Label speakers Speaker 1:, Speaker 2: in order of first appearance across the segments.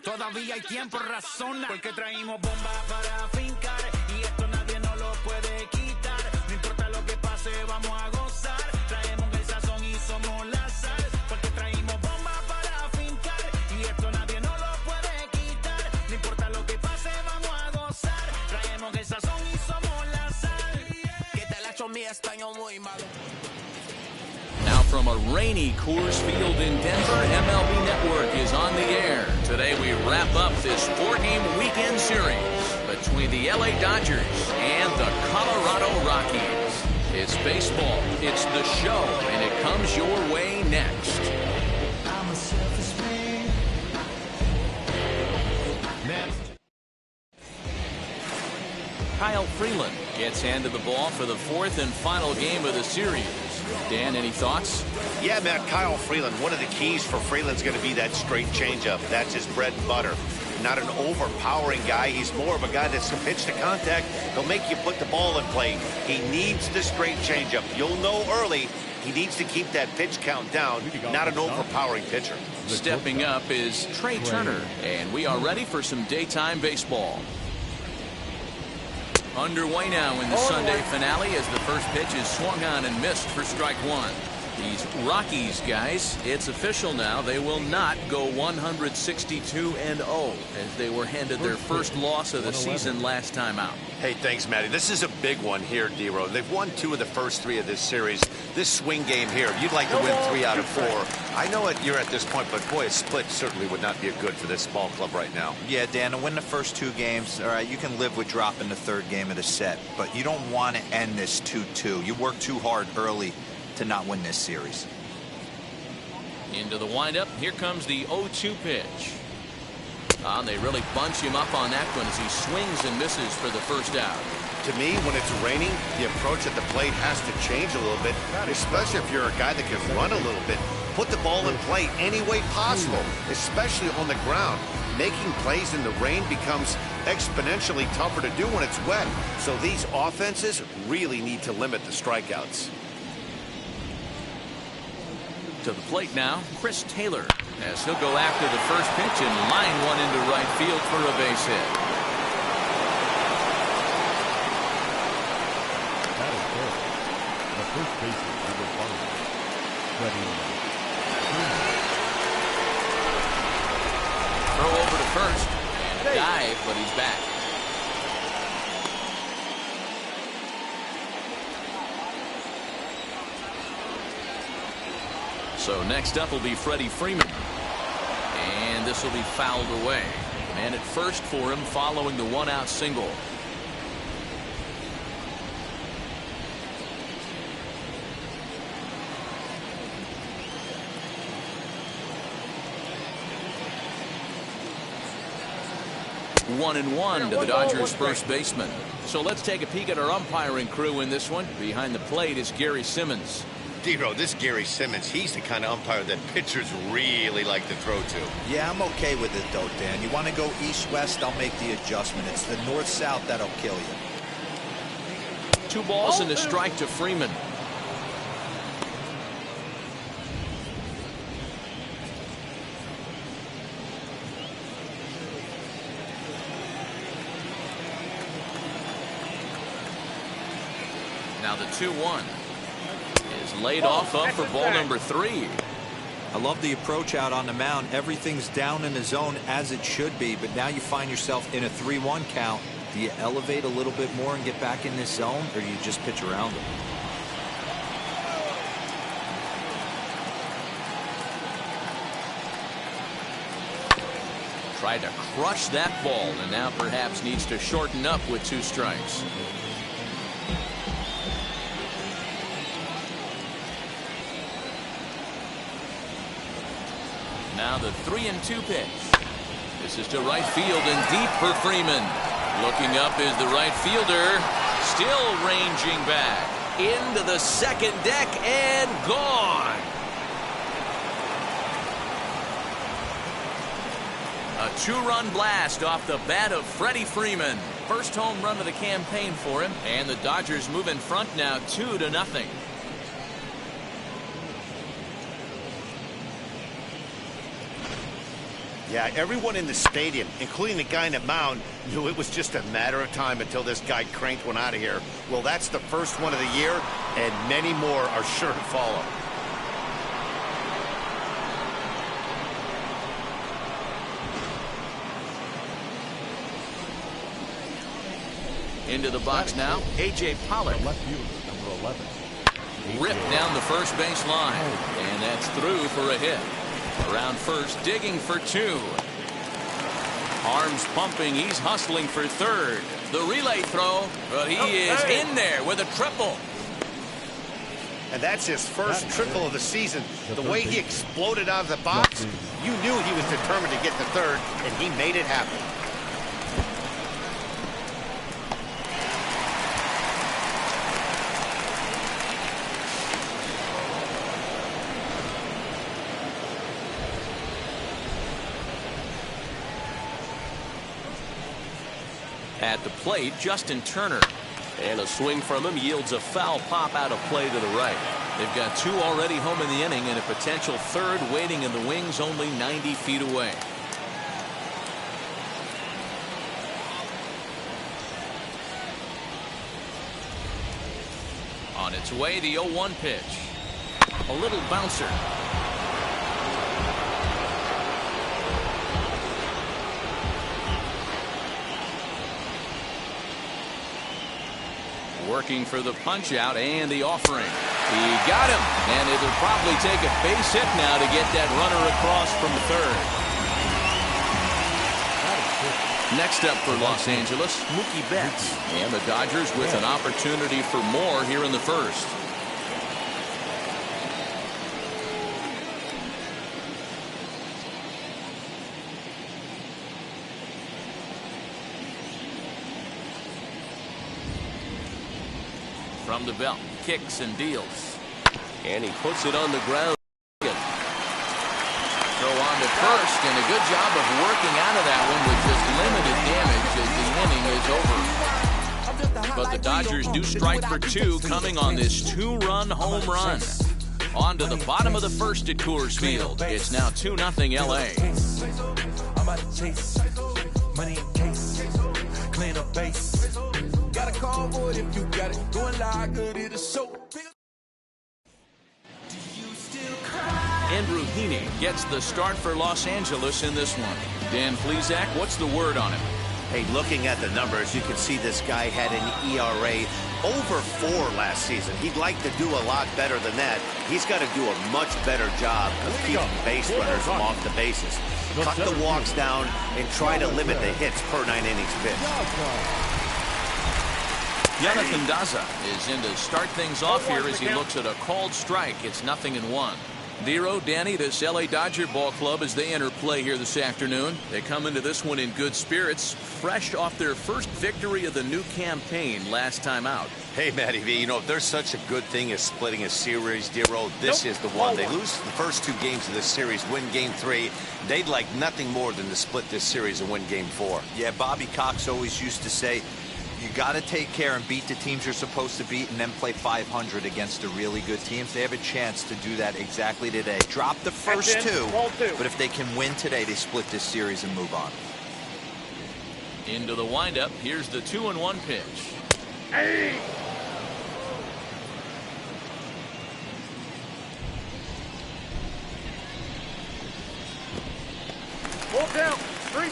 Speaker 1: Todavía hay tiempo, razona, porque traímos bombas para fincar y esto nadie nos lo puede quitar. No importa lo que pase, vamos a gozar. Traemos el sazón y somos la sal, porque traímos bombas para fincar y esto nadie nos lo puede quitar. No importa lo que pase, vamos a gozar. Traemos el sazón y somos la sal. Que te la echo mi español muy malo.
Speaker 2: Now from a rainy Coors Field in Denver, MLB Network is on the air. Today we wrap up this 4-game weekend series between the LA Dodgers and the Colorado Rockies. It's baseball, it's the show, and it comes your way next.
Speaker 1: I'm a selfish man. Next.
Speaker 2: Kyle Freeland gets handed the ball for the fourth and final game of the series. Dan, any thoughts?
Speaker 3: Yeah, Matt, Kyle Freeland. One of the keys for Freeland's going to be that straight changeup. That's his bread and butter. Not an overpowering guy. He's more of a guy that's a pitch to contact. He'll make you put the ball in play. He needs the straight changeup. You'll know early he needs to keep that pitch count down. Not an overpowering pitcher.
Speaker 2: Stepping up is Trey Turner, and we are ready for some daytime baseball. Underway now in the Sunday finale as the first pitch is swung on and missed for strike one. These Rockies guys, it's official now, they will not go 162-0 as they were handed their first loss of the season last time out.
Speaker 3: Hey, thanks, Matty. This is a big one here, D-Row. They've won 2 of the first 3 of this series. This swing game here, you'd like to win 3 out of 4. I know you're at this point, but boy, a split certainly would not be good for this ball club right now.
Speaker 4: Yeah, Dan, to win the first 2 games, all right, you can live with dropping the 3rd game of the set, but you don't want to end this 2-2. You work too hard early to not win this series.
Speaker 2: Into the windup, here comes the 0-2 pitch. They really bunch him up on that one as he swings and misses for the first out.
Speaker 3: To me, when it's raining, the approach at the plate has to change a little bit, especially if you're a guy that can run a little bit. Put the ball in play any way possible, especially on the ground. Making plays in the rain becomes exponentially tougher to do when it's wet. So these offenses really need to limit the strikeouts.
Speaker 2: To the plate now, Chris Taylor, as he'll go after the first pitch and line one into right field for a base hit.
Speaker 5: That is good. The first baseman number 1.
Speaker 2: Throw over to first and a dive, but he's back. So next up will be Freddie Freeman. And this will be fouled away. Man at first for him following the 1-out single. One and one to the Dodgers' first baseman. So let's take a peek at our umpiring crew in this one. Behind the plate is Gary Simmons.
Speaker 3: D-Row, this Gary Simmons, he's the kind of umpire that pitchers really like to throw to.
Speaker 4: Yeah, I'm okay with it, though, Dan. You want to go east-west, I'll make the adjustment. It's the north-south that'll kill you.
Speaker 2: 2 balls and a strike to Freeman. Now the 2-1 is laid off up for ball number 3.
Speaker 4: I love the approach out on the mound. Everything's down in the zone as it should be, but now you find yourself in a 3-1 count. Do you elevate a little bit more and get back in this zone, or do you just pitch around them?
Speaker 2: Tried to crush that ball and now perhaps needs to shorten up with 2 strikes. Now the 3-2 pitch. This is to right field and deep for Freeman. Looking up is the right fielder. Still ranging back. Into the second deck and gone. A 2-run blast off the bat of Freddie Freeman. First home run of the campaign for him. And the Dodgers move in front now 2-0.
Speaker 3: Yeah, everyone in the stadium, including the guy in the mound, knew it was just a matter of time until this guy cranked one out of here. Well, that's the first one of the year, and many more are sure to follow.
Speaker 2: Into the box now, A.J. Pollock.
Speaker 5: Left fielder, number 11.
Speaker 2: Ripped down the first base line, and that's through for a hit. Around first, digging for 2. Arms pumping, he's hustling for third. The relay throw, but he is in there with a triple.
Speaker 3: And that's his first triple of the season. The way he exploded out of the box, you knew he was determined to get to third, and he made it happen.
Speaker 2: At the plate, Justin Turner. And a swing from him yields a foul pop out of play to the right. They've got 2 already home in the inning and a potential third waiting in the wings only 90 feet away. On its way, the 0-1 pitch. A little bouncer. Working for the punch out and the offering. He got him, and it'll probably take a base hit now to get that runner across from third. Next up for Los Angeles, Mookie Betts. And the Dodgers with an opportunity for more here in the first. From the belt, kicks and deals. And he puts it on the ground. Throw on to first, and a good job of working out of that one with just limited damage as the inning is over. But the Dodgers do strike for 2 coming on this 2-run home run. On to the bottom of the first at Coors Field. It's now 2-0 LA.
Speaker 6: I'm about to chase money in case, clean up base. Got a call for it if you got it. Going live, good, it'll show.
Speaker 2: Andrew Heaney gets the start for Los Angeles in this one. Dan Plesac, what's the word on him?
Speaker 3: Hey, looking at the numbers, you can see this guy had an ERA over 4 last season. He'd like to do a lot better than that. He's got to do a much better job of keeping base runners off the bases. Cut the walks down and try to limit the hits per 9 innings pitched.
Speaker 2: Jonathan Daza is in to start things off here as he looks at a called strike. It's 0-1. Nero, Danny, this LA Dodger ball club as they enter play here this afternoon. They come into this one in good spirits, fresh off their first victory of the new campaign last time out.
Speaker 3: Hey, Matty V, you know, if there's such a good thing as splitting a series, Nero, this is the one. They lose the first 2 games of this series, win Game 3. They'd like nothing more than to split this series and win Game 4.
Speaker 4: Yeah, Bobby Cox always used to say, you got to take care and beat the teams you're supposed to beat and then play 500 against the really good teams. They have a chance to do that exactly today. Drop the first 2, but if they can win today, they split this series and move on.
Speaker 2: Into the windup, here's the 2-1 pitch.
Speaker 5: Hey!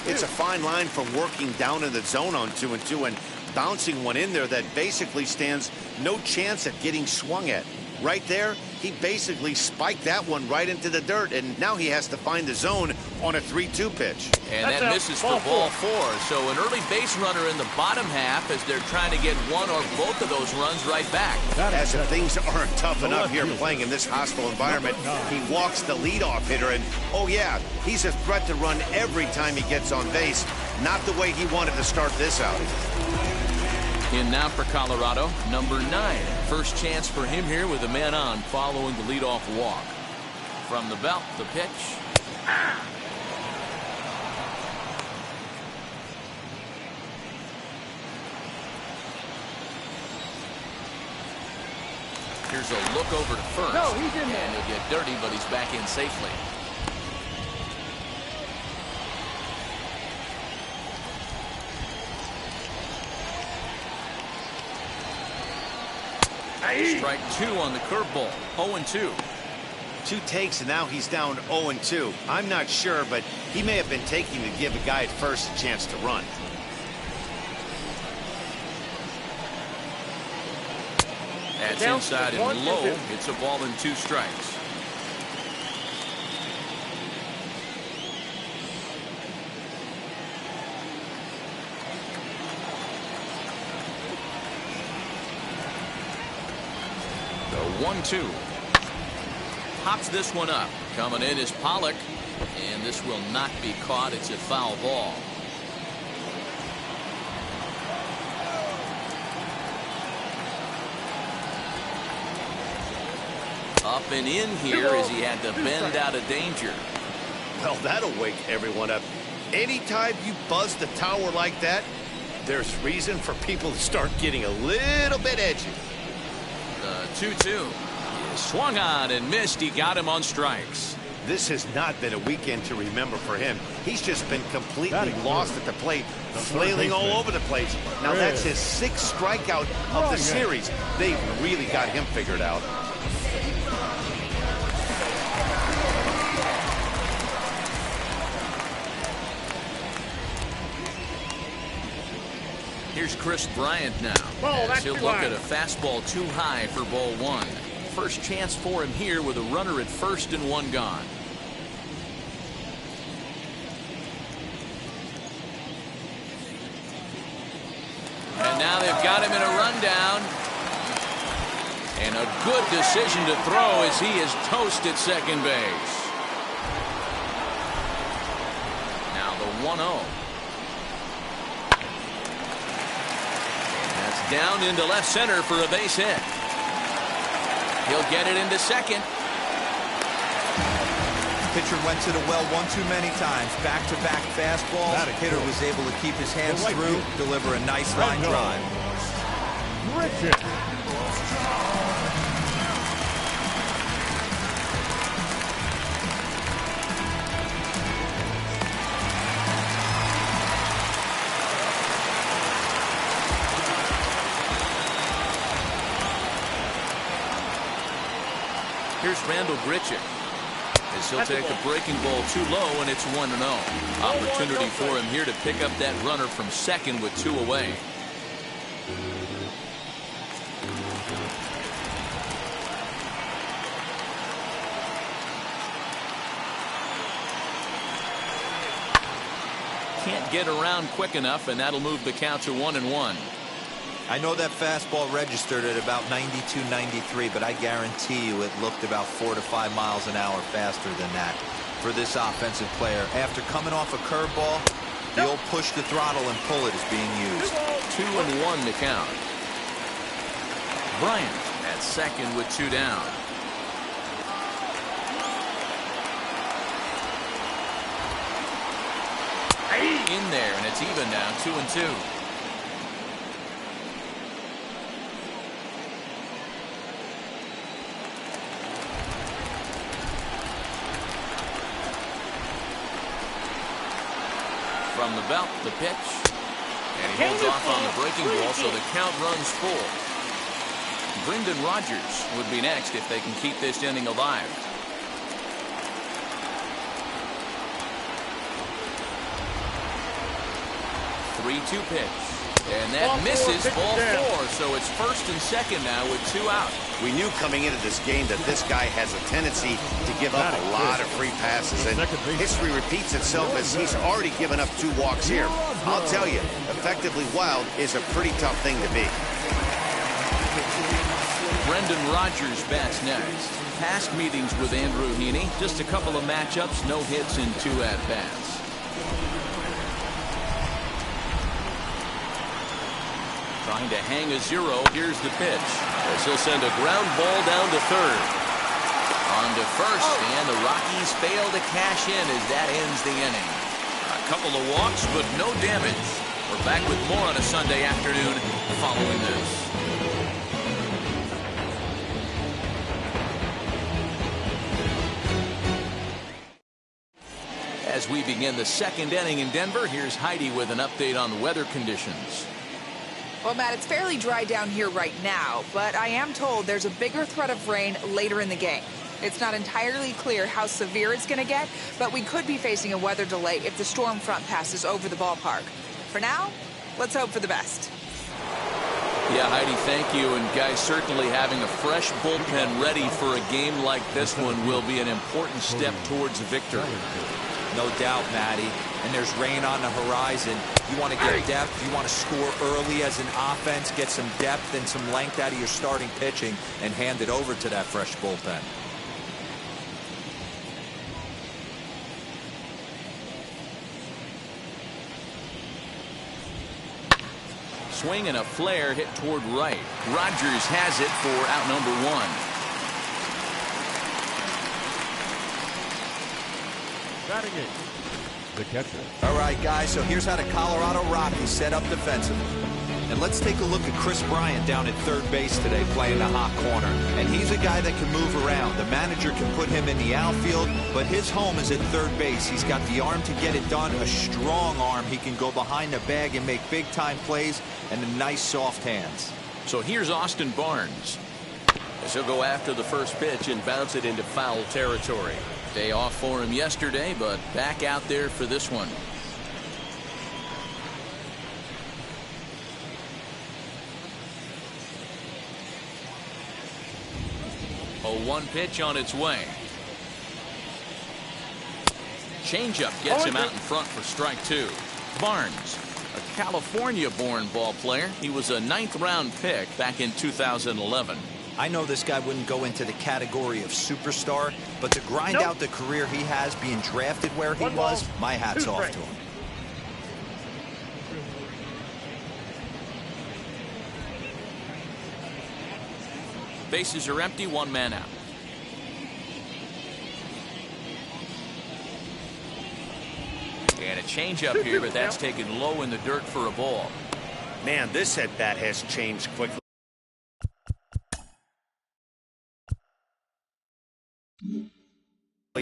Speaker 3: It's a fine line from working down in the zone on 2-2 and bouncing one in there that basically stands no chance at getting swung at. Right there, he basically spiked that one right into the dirt, and now he has to find the zone on a 3-2 pitch.
Speaker 2: And that misses for ball 4. So an early base runner in the bottom half as they're trying to get one or both of those runs right back.
Speaker 3: As if things aren't tough enough here playing in this hostile environment, he walks the leadoff hitter, and oh yeah, he's a threat to run every time he gets on base. Not the way he wanted to start this out.
Speaker 2: In now for Colorado, number 9. First chance for him here with a man on following the leadoff walk. From the belt, the pitch. Here's a look over to first.
Speaker 1: No, he's in there.
Speaker 2: And he'll get dirty, but he's back in safely. Strike 2 on the curveball. 0-2.
Speaker 3: 2 takes, and now he's down 0-2. I'm not sure, but he may have been taking to give a guy at first a chance to run.
Speaker 2: That's inside and low. It's a ball and 2 strikes. The 1-2. Pops this one up. Coming in is Pollock, and this will not be caught. It's a foul ball. Up and in here as he had to bend out of danger.
Speaker 3: Well, that'll wake everyone up. Anytime you buzz the tower like that, there's reason for people to start getting a little bit edgy.
Speaker 2: 2-2. Swung on and missed. He got him on strikes.
Speaker 3: This has not been a weekend to remember for him. He's just been completely lost at the plate, flailing all over the place. Now that's his 6th strikeout of the series. They've really got him figured out.
Speaker 2: Here's Chris Bryant now. As he'll look at a fastball too high for ball 1. First chance for him here with a runner at first and 1 gone. And now they've got him in a rundown. And a good decision to throw as he is toast at second base. Now the 1-0. That's down into left center for a base hit. He'll get it into second.
Speaker 4: Pitcher went to the well one too many times. Back-to-back fastballs. The hitter was able to keep his hands through, deliver a nice line drive.
Speaker 2: Here's Randall Grichuk as he'll take a breaking ball too low, and it's 1-0. Opportunity for him here to pick up that runner from second with 2 away. Can't get around quick enough, and that'll move the count to 1-1.
Speaker 4: I know that fastball registered at about 92, 93, but I guarantee you it looked about 4 to 5 miles an hour faster than that for this offensive player. After coming off a curveball, the old push the throttle and pull it is being used.
Speaker 2: 2-1 to count. Bryant at second with 2 down. In there, and it's even now, 2-2. From the belt, the pitch, and he holds off on the breaking ball, so the count runs full. Brendan Rodgers would be next if they can keep this inning alive. 3-2 pitch, and that misses ball 4, so it's first and second now with 2 out.
Speaker 3: We knew coming into this game that this guy has a tendency to give up a lot of free passes, and history repeats itself as he's already given up 2 walks here. I'll tell you, effectively wild is a pretty tough thing to be.
Speaker 2: Brendan Rodgers bats next. Past meetings with Andrew Heaney, just a couple of matchups, no hits in 2 at-bats. Trying to hang a 0. Here's the pitch, as he'll send a ground ball down to third. On to first, and the Rockies fail to cash in as that ends the inning. A couple of walks, but no damage. We're back with more on a Sunday afternoon following this. As we begin the second inning in Denver, here's Heidi with an update on the weather conditions.
Speaker 7: Well, Matt, it's fairly dry down here right now, but I am told there's a bigger threat of rain later in the game. It's not entirely clear how severe it's going to get, but we could be facing a weather delay if the storm front passes over the ballpark. For now, let's hope for the best.
Speaker 2: Yeah, Heidi, thank you. And guys, certainly having a fresh bullpen ready for a game like this one will be an important step towards victory.
Speaker 4: No doubt, Matty. And there's rain on the horizon. You want to get depth. You want to score early as an offense, get some depth and some length out of your starting pitching, and hand it over to that fresh bullpen.
Speaker 2: Swing and a flare hit toward right. Rogers has it for out number 1.
Speaker 5: Batting it, the catcher.
Speaker 4: All right, guys, so here's how the Colorado Rockies set up defensively. And let's take a look at Chris Bryant down at third base today playing the hot corner. And he's a guy that can move around. The manager can put him in the outfield, but his home is at third base. He's got the arm to get it done, a strong arm. He can go behind the bag and make big-time plays, and the nice soft hands.
Speaker 2: So here's Austin Barnes. As he'll go after the first pitch and bounce it into foul territory. Day off for him yesterday, but back out there for this one. A 1 pitch on its way. Changeup gets him out in front for strike 2. Barnes, a California-born ball player. He was a 9th-round pick back in 2011.
Speaker 4: I know this guy wouldn't go into the category of superstar, but to grind out the career he has being drafted where he was, my hat's off to him.
Speaker 2: Bases are empty, 1 man out. And a changeup here, but that's taken low in the dirt for a ball.
Speaker 3: Man, this at-bat has changed quickly.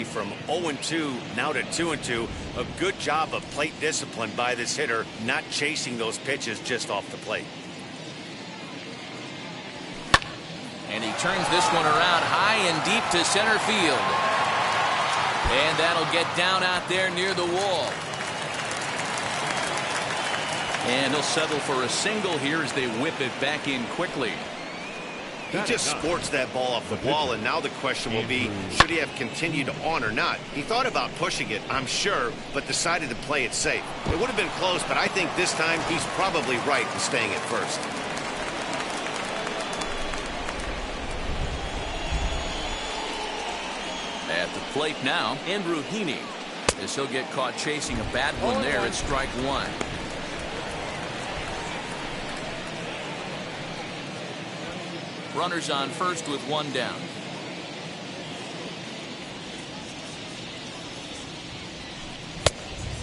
Speaker 3: From 0-2 now to 2-2. A good job of plate discipline by this hitter, not chasing those pitches just off the plate.
Speaker 2: And he turns this one around high and deep to center field. And that'll get down out there near the wall. And he'll settle for a single here as they whip it back in quickly.
Speaker 3: He just scorched that ball off the wall, and now the question will be, should he have continued on or not? He thought about pushing it, I'm sure, but decided to play it safe. It would have been close, but I think this time he's probably right in staying at first.
Speaker 2: At the plate now, Andrew Heaney. As he'll get caught chasing a bad one there at strike 1. Runners on first with 1 down.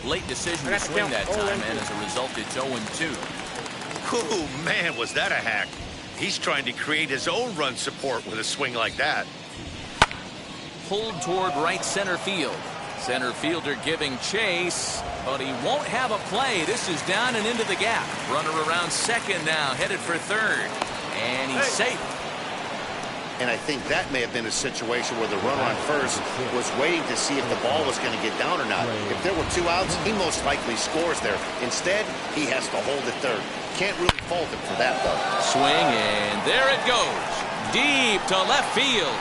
Speaker 2: Late decision to swing that time, and as a result, it's 0-2.
Speaker 3: Oh, man, was that a hack. He's trying to create his own run support with a swing like that.
Speaker 2: Pulled toward right center field. Center fielder giving chase, but he won't have a play. This is down and into the gap. Runner around second now, headed for third. And he's safe.
Speaker 3: And I think that may have been a situation where the runner on first was waiting to see if the ball was going to get down or not. If there were 2 outs, he most likely scores there. Instead, he has to hold it third. Can't really fault him for that, though.
Speaker 2: Swing, and there it goes. Deep to left field.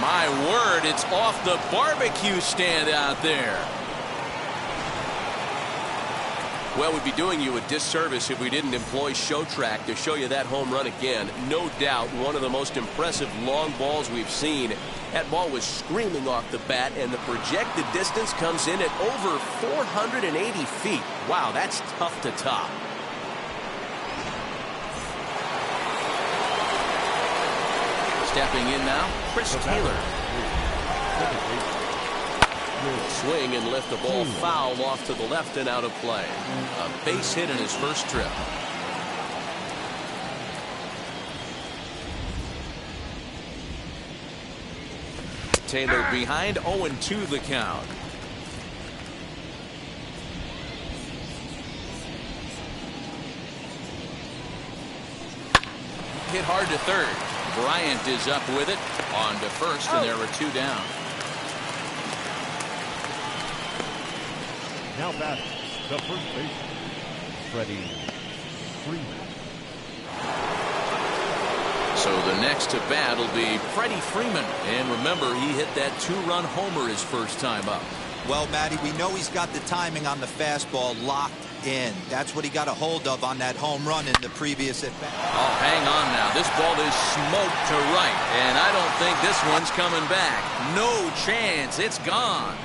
Speaker 2: My word, it's off the barbecue stand out there. Well, we'd be doing you a disservice if we didn't employ Show Track to show you that home run again. No doubt one of the most impressive long balls we've seen. That ball was screaming off the bat, and the projected distance comes in at over 480 feet. Wow, that's tough to top. Stepping in now, Chris Taylor. Swing and lift the ball foul off to the left and out of play. A base hit in his first trip. Taylor behind, 0-2 the count. hit hard to third. Bryant is up with it on to first, and there were 2 down.
Speaker 5: Now batting, the first baseman, Freddie Freeman.
Speaker 2: So the next to bat will be Freddie Freeman. And remember, he hit that 2-run homer his first time up.
Speaker 4: Well, Matty, we know he's got the timing on the fastball locked in. That's what he got a hold of on that home run in the previous at-bat.
Speaker 2: Oh, hang on now. This ball is smoked to right, and I don't think this one's coming back. No chance. It's gone.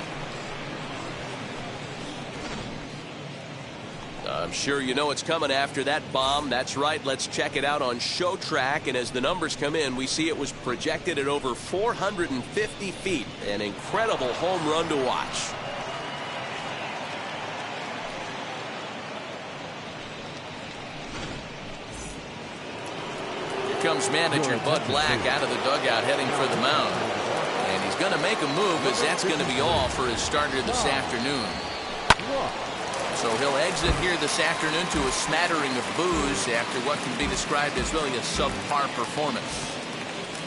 Speaker 2: I'm sure you know it's coming after that bomb. That's right. Let's check it out on Show Track. And as the numbers come in, we see it was projected at over 450 feet. An incredible home run to watch. Here comes manager Bud Black out of the dugout heading for the mound. And he's going to make a move, as that's going to be all for his starter this afternoon. So he'll exit here this afternoon to a smattering of boos after what can be described as really a subpar performance.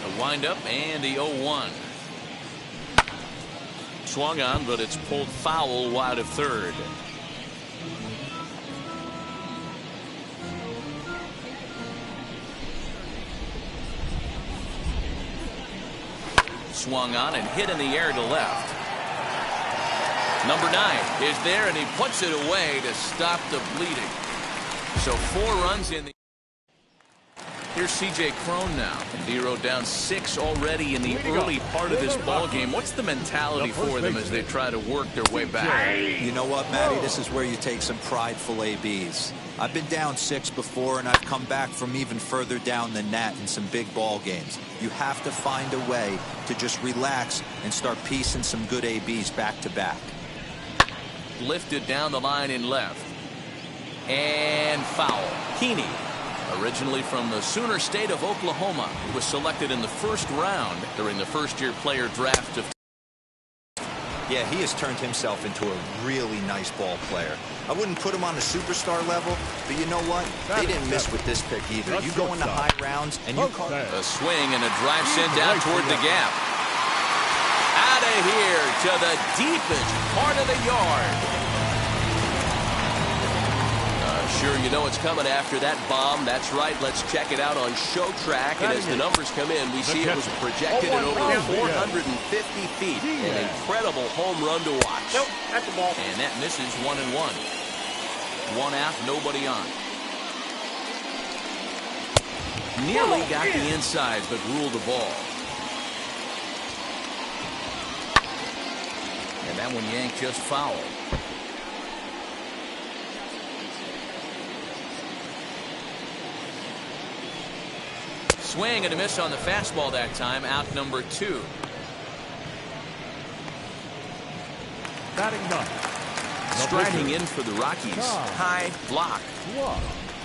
Speaker 2: A windup and the 0-1. Swung on, but it's pulled foul wide of third. Swung on and hit in the air to left. Number 9 is there, and he puts it away to stop the bleeding. So 4 runs in the... Here's C.J. Cron now. And D-Row down 6 already in the early part of this ball game. What's the mentality for them as they try to work their way back?
Speaker 4: You know what, Matty? This is where you take some prideful ABs. I've been down 6 before, and I've come back from even further down than that in some big ball games. You have to find a way to just relax and start piecing some good ABs back to back.
Speaker 2: Lifted down the line in left. And foul. Heaney, originally from the Sooner State of Oklahoma, he was selected in the first round during the first-year player draft of...
Speaker 4: Yeah, he has turned himself into a really nice ball player. I wouldn't put him on the superstar level, but you know what? They didn't miss with this pick either. You go into high rounds and you call it.
Speaker 2: A swing and a drive sent out toward the gap. Out of here to the deepest part of the yard. Sure you know it's coming after that bomb. That's right. Let's check it out on Show Track. And as the numbers come in, we see it was projected at over 450 feet. An incredible home run to watch.
Speaker 8: Nope, that's the ball.
Speaker 2: And that misses 1-1. 1 out, nobody on. Nearly got the inside, but ruled the ball. And that one yanked just foul. Swing and a miss on the fastball that time. Out number 2.
Speaker 5: Batting 9.
Speaker 2: Striding in for the Rockies. High block.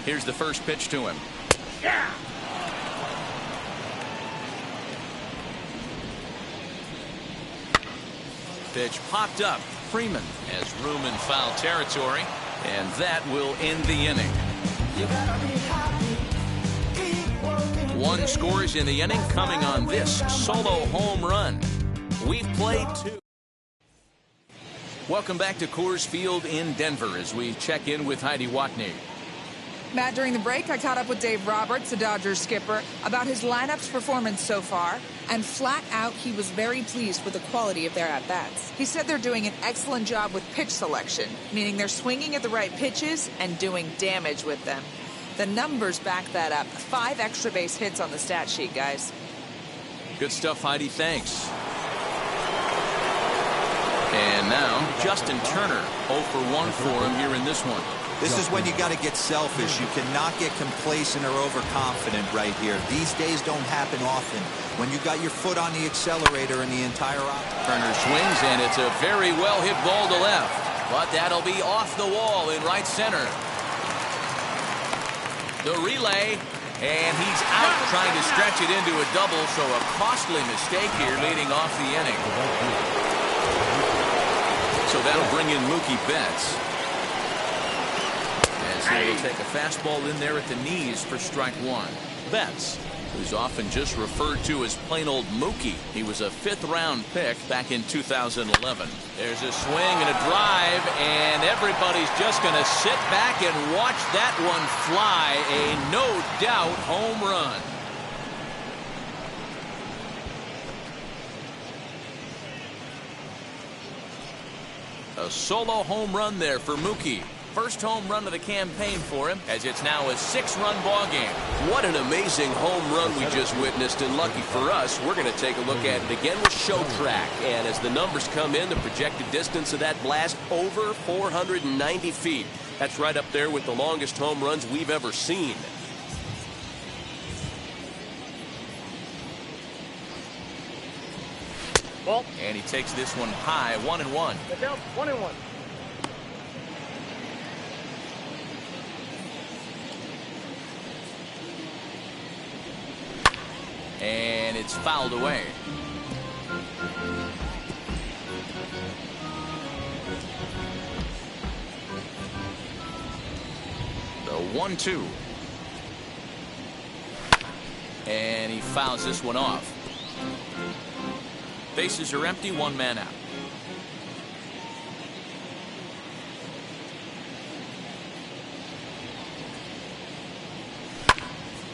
Speaker 2: Here's the first pitch to him.
Speaker 8: Yeah.
Speaker 2: Pitch popped up. Freeman has room in foul territory, and that will end the inning. 1 scores in the inning, coming on this solo home run. We've played 2. Welcome back to Coors Field in Denver as we check in with Heidi Watney.
Speaker 7: Matt, during the break, I caught up with Dave Roberts, the Dodgers skipper, about his lineup's performance so far, and flat out, he was very pleased with the quality of their at-bats. He said they're doing an excellent job with pitch selection, meaning they're swinging at the right pitches and doing damage with them. The numbers back that up. 5 extra base hits on the stat sheet, guys.
Speaker 2: Good stuff, Heidi. Thanks. And now, Justin Turner, 0 for 1 for him here in this one.
Speaker 4: This is when you got to get selfish. You cannot get complacent or overconfident right here. These days don't happen often. When you got your foot on the accelerator and the entire...
Speaker 2: Turner swings, and it's a very well-hit ball to left. But that'll be off the wall in right center. The relay, and he's out trying to stretch it into a double, so a costly mistake here leading off the inning. So that'll bring in Mookie Betts. As he'll take a fastball in there at the knees for strike one. Betts, who's often just referred to as plain old Mookie. He was a 5th-round pick back in 2011. There's a swing and a drive, and everybody's just going to sit back and watch that one fly. A no-doubt home run. A solo home run there for Mookie. First home run of the campaign for him, as it's now a 6-run ball game.
Speaker 8: What an amazing home run we just witnessed, and lucky for us, we're going to take a look at it again with Show Track. And as the numbers come in, the projected distance of that blast over 490 feet. That's right up there with the longest home runs we've ever seen.
Speaker 2: Well, and he takes this one high, 1-1.
Speaker 9: 1-1.
Speaker 2: And it's fouled away. The 1-2. And he fouls this one off. Bases are empty, 1 man out.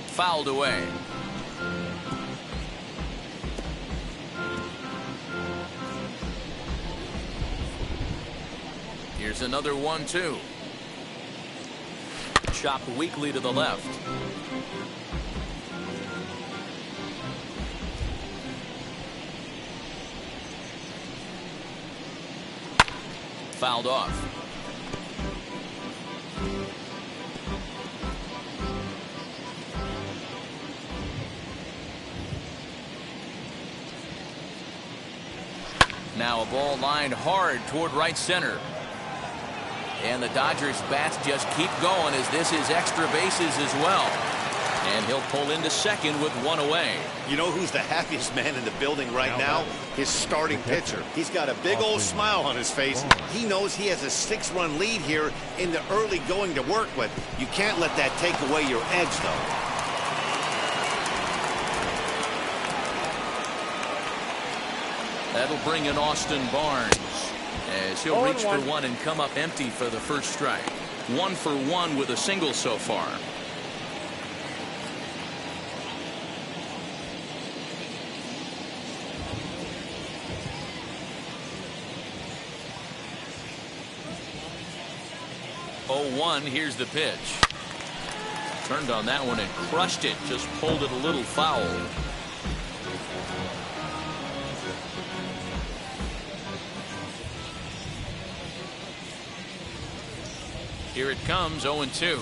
Speaker 2: Fouled away. Here's another 1-2. Chopped weakly to the left. Fouled off. Now a ball lined hard toward right center. And the Dodgers bats just keep going as this is extra bases as well. And he'll pull into second with 1 away.
Speaker 3: You know who's the happiest man in the building right now? His starting pitcher. He's got a big old smile on his face. He knows he has a 6-run lead here in the early going to work with. You can't let that take away your edge, though.
Speaker 2: That'll bring in Austin Barnes as he'll reach for one and come up empty for the first strike. 1 for 1 with a single so far. Here's the pitch. Turned on that one and crushed it. Just pulled it a little foul. Here it comes, 0-2.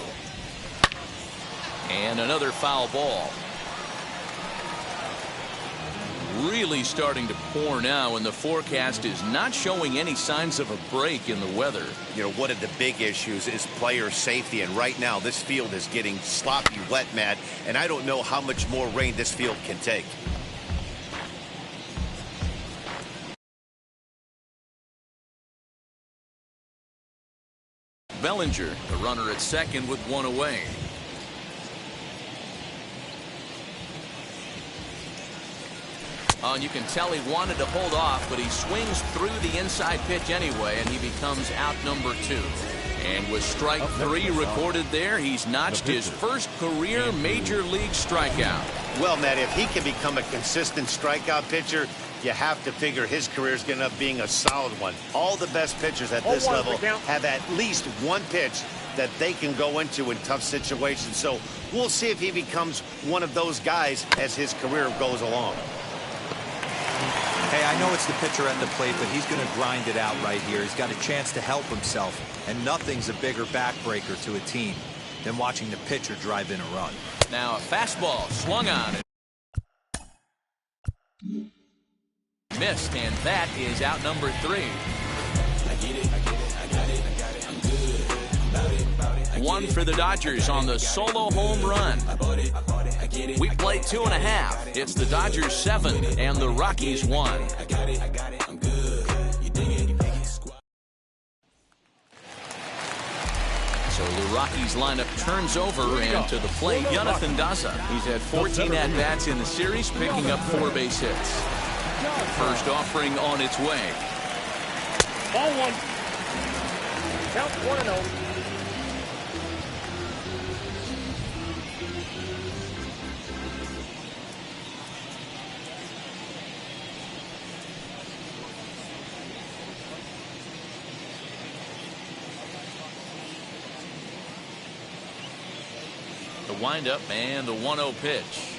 Speaker 2: And another foul ball. Really starting to pour now, and the forecast is not showing any signs of a break in the weather.
Speaker 3: You know, one of the big issues is player safety, and right now this field is getting sloppy wet, Matt, and I don't know how much more rain this field can take.
Speaker 2: Bellinger, the runner at second with 1 away. Oh, and you can tell he wanted to hold off, but he swings through the inside pitch anyway, and he becomes out number 2. And with strike 3 recorded there, he's notched his first career major league strikeout.
Speaker 3: Well, Matt, if he can become a consistent strikeout pitcher, you have to figure his career is going to end up being a solid one. All the best pitchers at this level have at least one pitch that they can go into in tough situations. So we'll see if he becomes one of those guys as his career goes along.
Speaker 4: Hey, I know it's the pitcher at the plate, but he's going to grind it out right here. He's got a chance to help himself, and nothing's a bigger backbreaker to a team than watching the pitcher drive in a run.
Speaker 2: Now a fastball swung on it. Missed, and that is out number 3.
Speaker 6: I get it, I got it, I'm good about it.
Speaker 2: 1 for the Dodgers on the solo home run. We play 2.5. It's the Dodgers 7 and the Rockies 1.
Speaker 6: I got it, I'm good. You dig it,
Speaker 2: So So the Rockies lineup turns over, and to the plate, Jonathan Daza. He's had 14 at-bats in the series, picking up 4 base hits. First offering on its way.
Speaker 9: Ball 1. Count 1-0.
Speaker 2: The windup and the 1-0 pitch.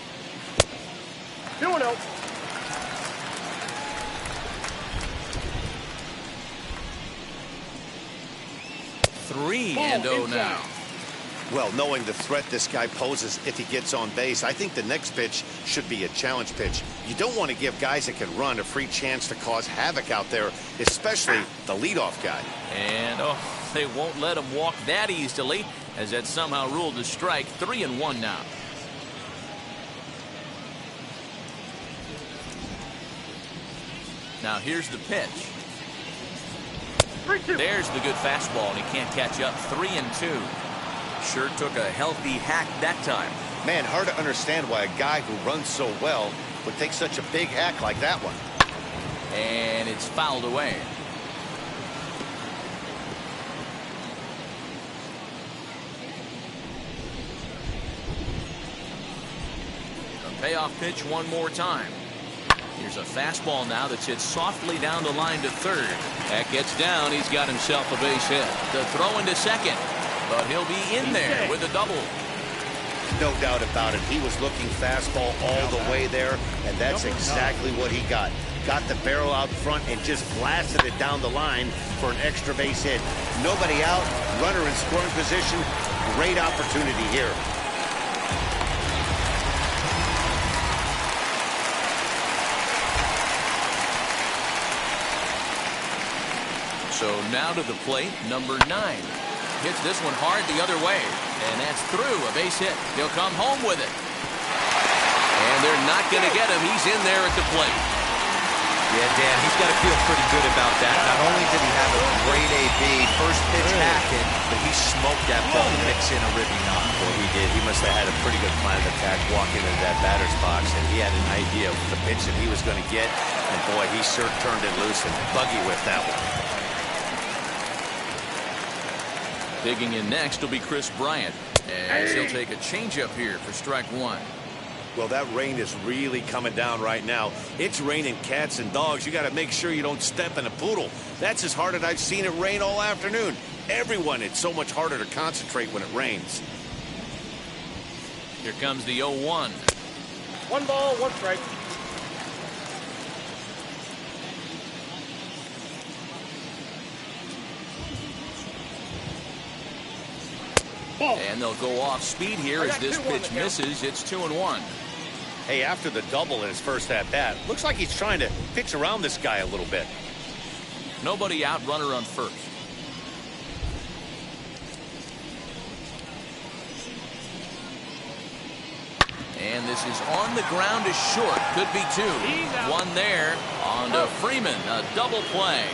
Speaker 9: 2-0.
Speaker 2: Three and 0 now.
Speaker 3: Well, knowing the threat this guy poses if he gets on base, I think the next pitch should be a challenge pitch. You don't want to give guys that can run a free chance to cause havoc out there, especially the leadoff guy.
Speaker 2: And they won't let him walk that easily, as that's somehow ruled a strike. 3-1 now. Now here's the pitch. There's the good fastball, and he can't catch up. 3-2. Sure took a healthy hack that time.
Speaker 3: Man, hard to understand why a guy who runs so well would take such a big hack like that one.
Speaker 2: And it's fouled away. A payoff pitch one more time. Here's a fastball now that's hit softly down the line to third. That gets down. He's got himself a base hit. The throw into second. But he'll be in there with a double.
Speaker 3: No doubt about it. He was looking fastball all the way there, and that's exactly what he got. Got the barrel out front and just blasted it down the line for an extra base hit. Nobody out, runner in scoring position. Great opportunity here.
Speaker 2: So now to the plate, number 9. Hits this one hard the other way, and that's through. A base hit. He'll come home with it. And they're not going to get him. He's in there at the plate.
Speaker 4: Yeah, Dan, he's got to feel pretty good about that. Not only did he have a great AB, first pitch hacking, but he smoked that ball to mix in a ribby knock.
Speaker 3: Well, he did. He must have had a pretty good plan of attack walking into that batter's box, and he had an idea of the pitch that he was going to get. And boy, he sure turned it loose and buggy with that one.
Speaker 2: Digging in next will be Chris Bryant, as he'll take a changeup here for strike 1.
Speaker 3: Well, that rain is really coming down right now. It's raining cats and dogs. You got to make sure you don't step in a poodle. That's as hard as I've seen it rain all afternoon. Everyone, it's so much harder to concentrate when it rains.
Speaker 2: Here comes the 0-1.
Speaker 9: 1 ball, 1 strike.
Speaker 2: And they'll go off speed here as this pitch misses. It's 2-1.
Speaker 3: Hey, after the double in his first at-bat, looks like he's trying to pitch around this guy a little bit.
Speaker 2: Nobody out, runner on first. And this is on the ground is short. Could be 2. One there on to Freeman. A double play.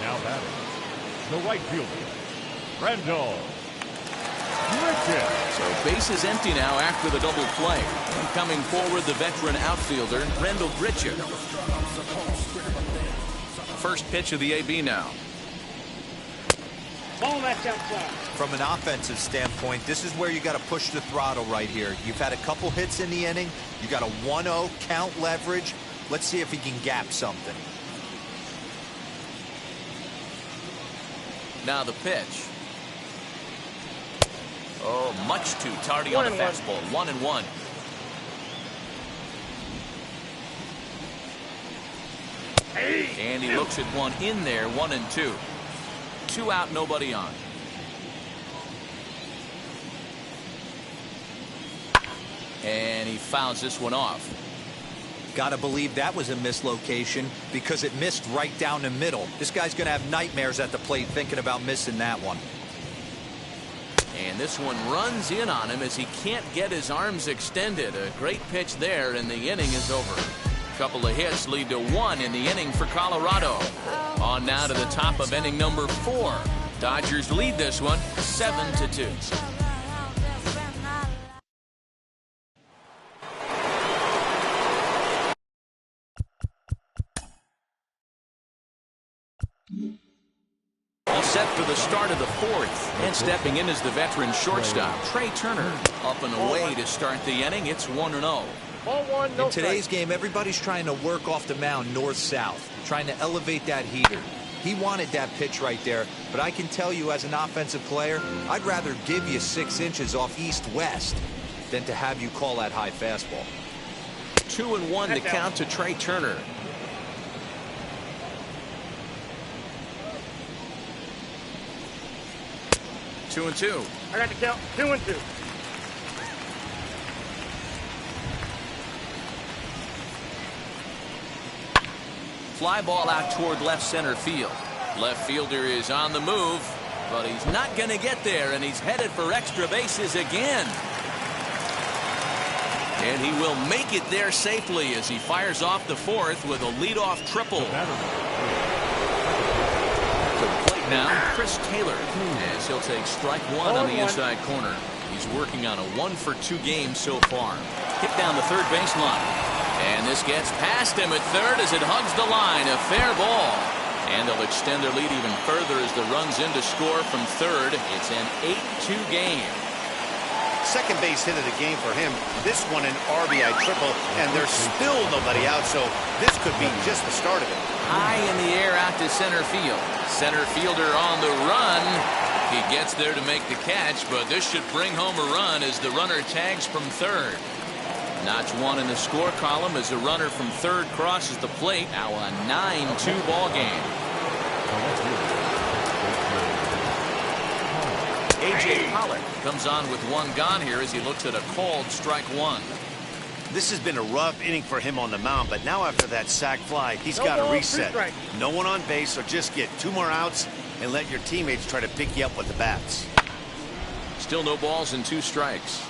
Speaker 5: Now batting, the right fielder, Randall Richards.
Speaker 2: So base is empty now after the double play. And coming forward, the veteran outfielder, Randall Richards. First pitch of the AB now.
Speaker 9: Ball that's outside.
Speaker 4: From an offensive standpoint, this is where you got to push the throttle right here. You've had a couple hits in the inning. You got a 1-0 count leverage. Let's see if he can gap something.
Speaker 2: Now the pitch. Oh, much too tardy on the fastball. 1-1. And he looks at one in there. 1-2. 2 out, nobody on. And he fouls this one off.
Speaker 4: Got to believe that was a mislocation because it missed right down the middle. This guy's going to have nightmares at the plate thinking about missing that one.
Speaker 2: And this one runs in on him as he can't get his arms extended. A great pitch there, and the inning is over. A couple of hits lead to 1 in the inning for Colorado. On now to the top of inning number 4. Dodgers lead this one 7-2. All set for the start of the 4th. And stepping in is the veteran shortstop, Trey Turner. Up and away to start the inning. It's 1-0.
Speaker 9: Ball one, no
Speaker 4: In today's
Speaker 9: strike.
Speaker 4: game, everybody's trying to work off the mound north-south, trying to elevate that heater. He wanted that pitch right there, but I can tell you as an offensive player, I'd rather give you 6 inches off east-west than to have you call that high fastball.
Speaker 8: 2-1 to count to Trey Turner.
Speaker 2: Two and two.
Speaker 9: I got the count. 2-2.
Speaker 2: Fly ball out toward left center field. Left fielder is on the move, but he's not going to get there, and he's headed for extra bases again. And he will make it there safely as he fires off the 4th with a leadoff triple. To the plate now, Chris Taylor, as he'll take strike 1 on the inside corner. He's working on a 1-for-2 game so far. Hit down the third baseline. And this gets past him at third as it hugs the line. A fair ball. And they'll extend their lead even further as the run's in to score from third. It's an 8-2 game.
Speaker 3: Second base hit of the game for him. This one an RBI triple, and there's still nobody out, so this could be just the start of it.
Speaker 2: High in the air out to center field. Center fielder on the run. He gets there to make the catch, but this should bring home a run as the runner tags from third. Notch 1 in the score column as the runner from third crosses the plate. Now a 9-2 ball game. A.J. Pollock comes on with 1 gone here as he looks at a called strike 1.
Speaker 3: This has been a rough inning for him on the mound, but now after that sac fly, he's got to reset. No one on base, so just get 2 more outs and let your teammates try to pick you up with the bats.
Speaker 2: Still no balls and 2 strikes.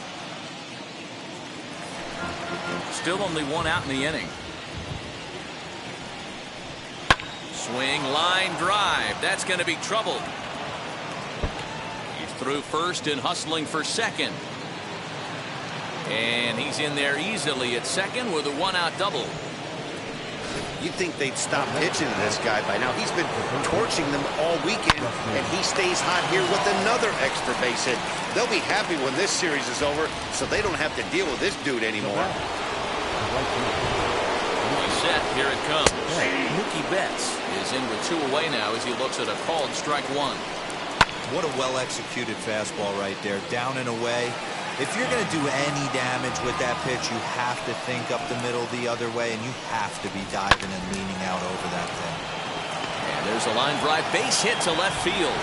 Speaker 2: Still only 1 out in the inning. Swing, line drive. That's going to be trouble. He's through first and hustling for second. And he's in there easily at second with a 1-out double.
Speaker 3: You'd think they'd stop pitching to this guy by now. He's been torching them all weekend, and he stays hot here with another extra base hit. They'll be happy when this series is over, so they don't have to deal with this dude anymore.
Speaker 2: Set, here it comes. Mookie Betts is in with 2 away now as he looks at a called strike 1.
Speaker 4: What a well-executed fastball right there, down and away. If you're going to do any damage with that pitch, you have to think up the middle the other way, and you have to be diving and leaning out over that thing.
Speaker 2: And there's a line drive base hit to left field.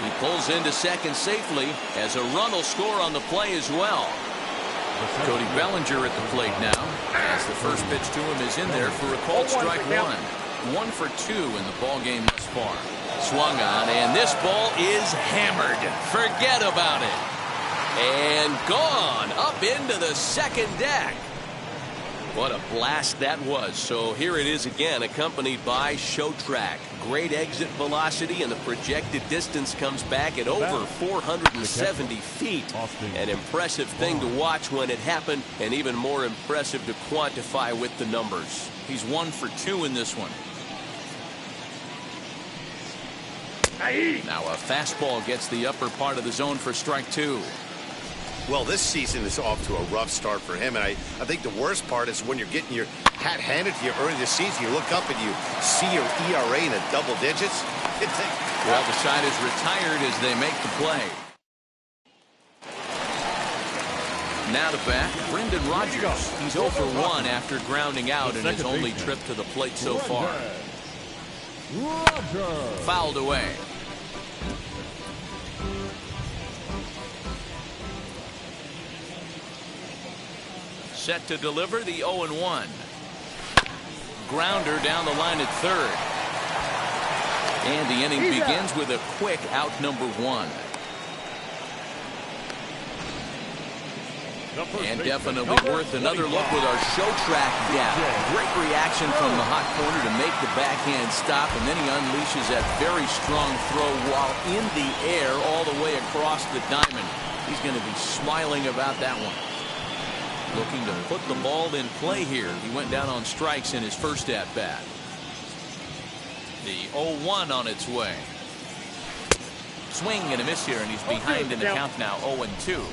Speaker 2: He pulls into second safely as a run will score on the play as well. Cody Bellinger at the plate now as the first pitch to him is in there for a called strike 1. 1 for 2 in the ball game thus far. Swung on, and this ball is hammered. Forget about it. And gone up into the second deck. What a blast that was. So here it is again, accompanied by Show Track. Great exit velocity, and the projected distance comes back at over 470 feet. An impressive thing to watch when it happened, and even more impressive to quantify with the numbers. He's 1 for 2 in this one. Now a fastball gets the upper part of the zone for strike 2.
Speaker 3: Well, this season is off to a rough start for him, and I think the worst part is when you're getting your hat handed to you early this season, you look up and you see your ERA in the double digits.
Speaker 2: Well, the side is retired as they make the play. Now to bat, Brendan Rodgers. He's 0 for 1 after grounding out in his only trip to the plate so far. Fouled away. Set to deliver the 0-1. Grounder down the line at third. And the inning begins with a quick out number 1. And definitely worth another look with our show track down. Great reaction from the hot corner to make the backhand stop, and then he unleashes that very strong throw while in the air all the way across the diamond. He's going to be smiling about that one. Looking to put the ball in play here. He went down on strikes in his first at-bat. The 0-1 on its way. Swing and a miss here, and he's behind in the count now, 0-2.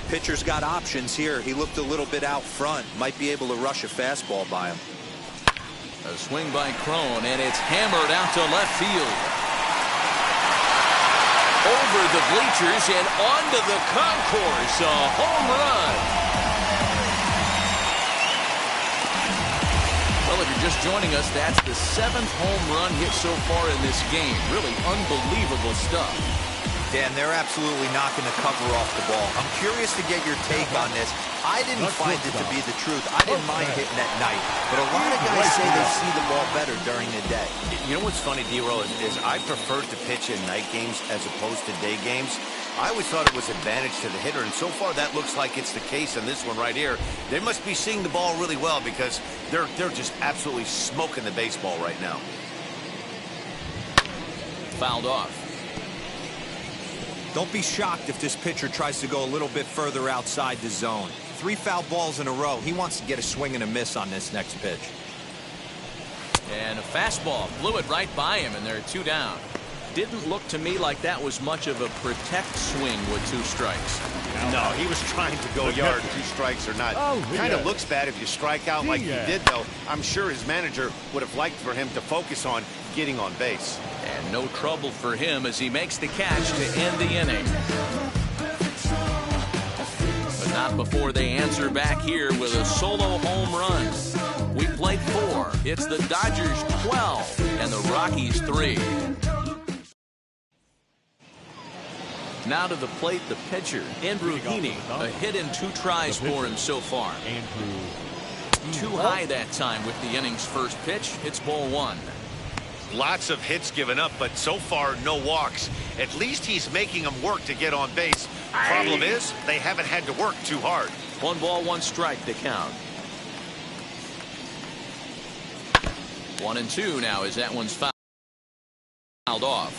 Speaker 4: Pitcher's got options here. He looked a little bit out front. Might be able to rush a fastball by him.
Speaker 2: A swing by Crone, and it's hammered out to left field. Over the bleachers and onto the concourse. A home run. Well, if you're just joining us, that's the 7th home run hit so far in this game. Really unbelievable stuff.
Speaker 4: Dan, they're absolutely not going to cover off the ball. I'm curious to get your take on this. I didn't find it to be the truth. I didn't mind hitting at night, but a lot of guys say they see the ball better during the day.
Speaker 3: You know what's funny, D-Roll, is I prefer to pitch in night games as opposed to day games. I always thought it was advantage to the hitter, and so far that looks like it's the case in this one right here. They must be seeing the ball really well because they're just absolutely smoking the baseball right now.
Speaker 2: Fouled off.
Speaker 4: Don't be shocked if this pitcher tries to go a little bit further outside the zone. 3 foul balls in a row. He wants to get a swing and a miss on this next pitch.
Speaker 2: And a fastball blew it right by him, and there are 2 down. Didn't look to me like that was much of a protect swing with 2 strikes.
Speaker 3: No, he was trying to go yard, 2 strikes or not. Kind of looks bad if you strike out like he did, though. I'm sure his manager would have liked for him to focus on getting on base.
Speaker 2: And no trouble for him as he makes the catch to end the inning. But not before they answer back here with a solo home run. We played 4. It's the Dodgers 12 and the Rockies 3. Now to the plate, the pitcher, Andrew Heaney. A hit in 2 tries for him so far. Too high that time with the inning's first pitch. It's ball 1.
Speaker 3: Lots of hits given up, but so far no walks. At least he's making them work to get on base. Problem is, they haven't had to work too hard.
Speaker 2: 1 ball, 1 strike to count. 1-2 now as that one's fouled off.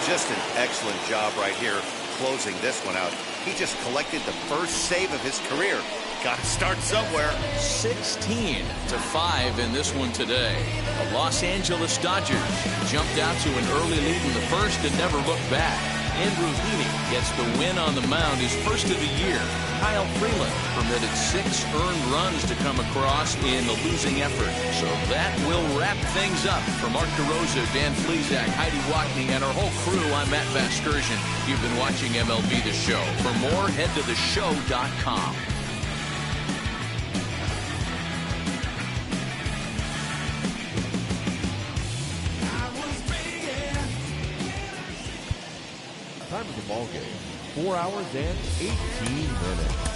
Speaker 3: Just an excellent job right here closing this one out. He just collected the first save of his career. Got to start somewhere.
Speaker 2: 16-5 in this one today. The Los Angeles Dodgers jumped out to an early lead in the first and never looked back. Andrew Heaney gets the win on the mound, his first of the year. Kyle Freeland permitted 6 earned runs to come across in the losing effort. So that will wrap things up. For Mark DeRosa, Dan Flezak, Heidi Watney, and our whole crew, I'm Matt Vasgersian. You've been watching MLB The Show. For more, head to theshow.com.
Speaker 5: Time of the ball game, 4 hours and 18 minutes.